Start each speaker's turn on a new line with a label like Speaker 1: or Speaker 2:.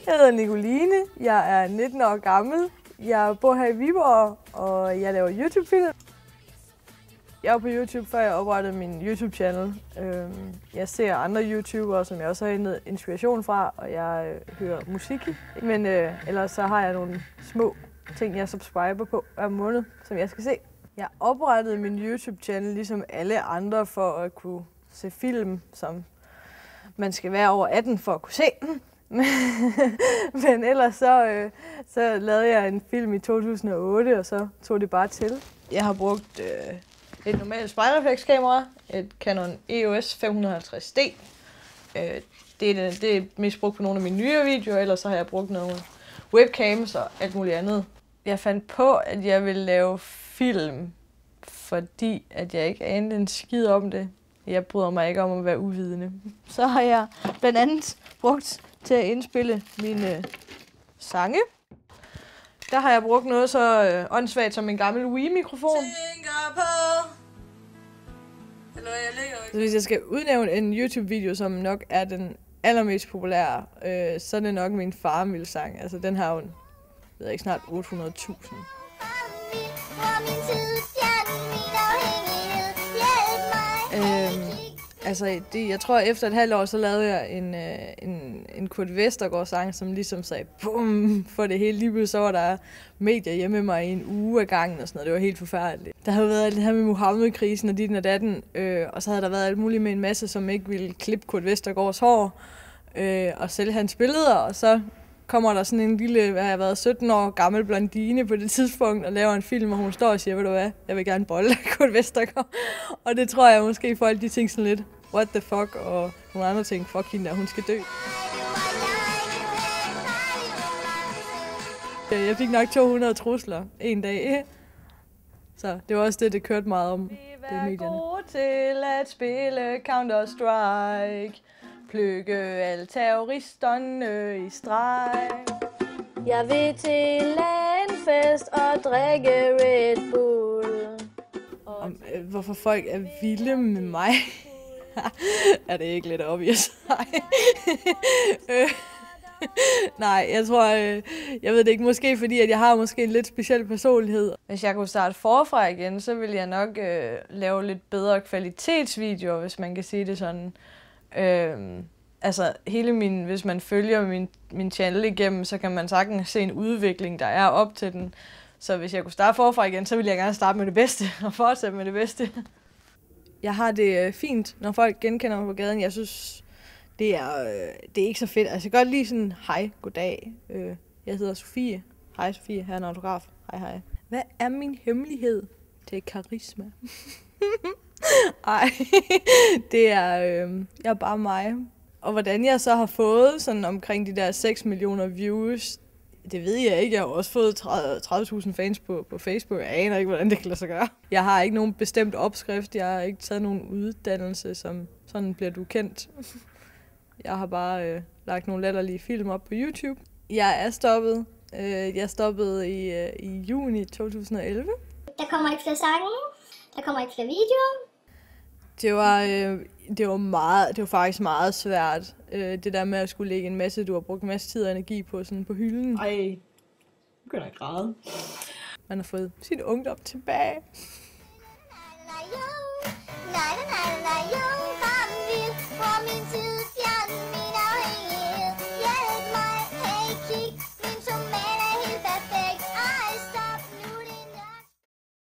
Speaker 1: Jeg hedder Nicoline, jeg er 19 år gammel, jeg bor her i Viborg, og jeg laver YouTube-film. Jeg var på YouTube, før jeg oprettede min YouTube-channel. Jeg ser andre YouTubere, som jeg også har hentet inspiration fra, og jeg hører musik i. Men ellers så har jeg nogle små ting, jeg subscriber på hver måned, som jeg skal se. Jeg oprettede min YouTube-channel ligesom alle andre for at kunne se film, som man skal være over 18 for at kunne se. Men ellers så lavede jeg en film i 2008, og så tog det bare til. Jeg har brugt et normalt spejlreflekskamera, et Canon EOS 550D. Det er mest brugt på nogle af mine nyere videoer, ellers så har jeg brugt nogle webcams og alt muligt andet. Jeg fandt på, at jeg ville lave film, fordi at jeg ikke anede en skid om det. Jeg bryder mig ikke om at være uvidende. Så har jeg blandt andet brugt til at indspille mine sange. Der har jeg brugt noget så åndssvagt som en gammel Wii-mikrofon. Så hvis jeg skal udnævne en YouTube-video, som nok er den allermest populære, så er det nok min Farmville-sang. Altså den har jo, jeg ved ikke, snart 800.000. Jeg tror, efter et halvt år, så lavede jeg en Kurt Vestergaard-sang, som ligesom sagde bum for det hele. Lige pludselig så var der medier hjemme med mig i en uge af gangen og sådan noget. Det var helt forfærdeligt. Der havde været alt det her med Muhammed-krisen og dit og datten, og så havde der været alt muligt med en masse, som ikke ville klippe Kurt Vestergaards hår og sælge hans billeder, og så kommer der sådan en lille, hvad har jeg været, 17 år gammel blondine på det tidspunkt og laver en film, og hun står og siger, ved du hvad, jeg vil gerne bolle Kurt Vestergaard. Og det tror jeg måske folk, de tænker sådan lidt, what the fuck, og nogle andre ting, fuck hende der, hun skal dø. Jeg fik nok 200 trusler en dag, så det var også det kørte meget om. Vi er gode til at spille Counter-Strike. Plukke alle terroristerne i streg. Jeg vil til en fest og drikke Red Bull. Hvorfor folk er vilde med mig? Er det ikke lidt obvious? Nej, jeg tror, jeg ved det ikke, måske fordi, at jeg har måske en lidt speciel personlighed. Hvis jeg kunne starte forfra igen, så ville jeg nok lave lidt bedre kvalitetsvideoer, hvis man kan sige det sådan. Hvis man følger min channel igennem, så kan man sagtens se en udvikling, der er op til den. Så hvis jeg kunne starte forfra igen, så ville jeg gerne starte med det bedste og fortsætte med det bedste. Jeg har det fint, når folk genkender mig på gaden. Jeg synes, det er ikke så fedt. Altså, jeg kan godt lide sådan, hej, goddag. Jeg hedder Sofie. Hej Sofie, her er en autograf. Hej, hej. Hvad er min hemmelighed? Det er karisma. Ej, det er, jeg er bare mig. Og hvordan jeg så har fået sådan omkring de der 6 millioner views, det ved jeg ikke. Jeg har også fået 30.000 fans på Facebook. Jeg aner ikke, hvordan det kan lade sig gøre. Jeg har ikke nogen bestemt opskrift. Jeg har ikke taget nogen uddannelse, som sådan bliver du kendt. Jeg har bare lagt nogle latterlige film op på YouTube. Jeg er stoppet. Jeg stoppede i juni 2011.
Speaker 2: Der kommer ikke flere sange. Der kommer ikke flere videoer.
Speaker 1: Det var faktisk meget svært, det der med at skulle lægge en masse, du har brugt en masse tid og energi på, sådan på hylden.
Speaker 3: Ej, nu kan jeg græde.
Speaker 1: Man har fået sin ungdom tilbage.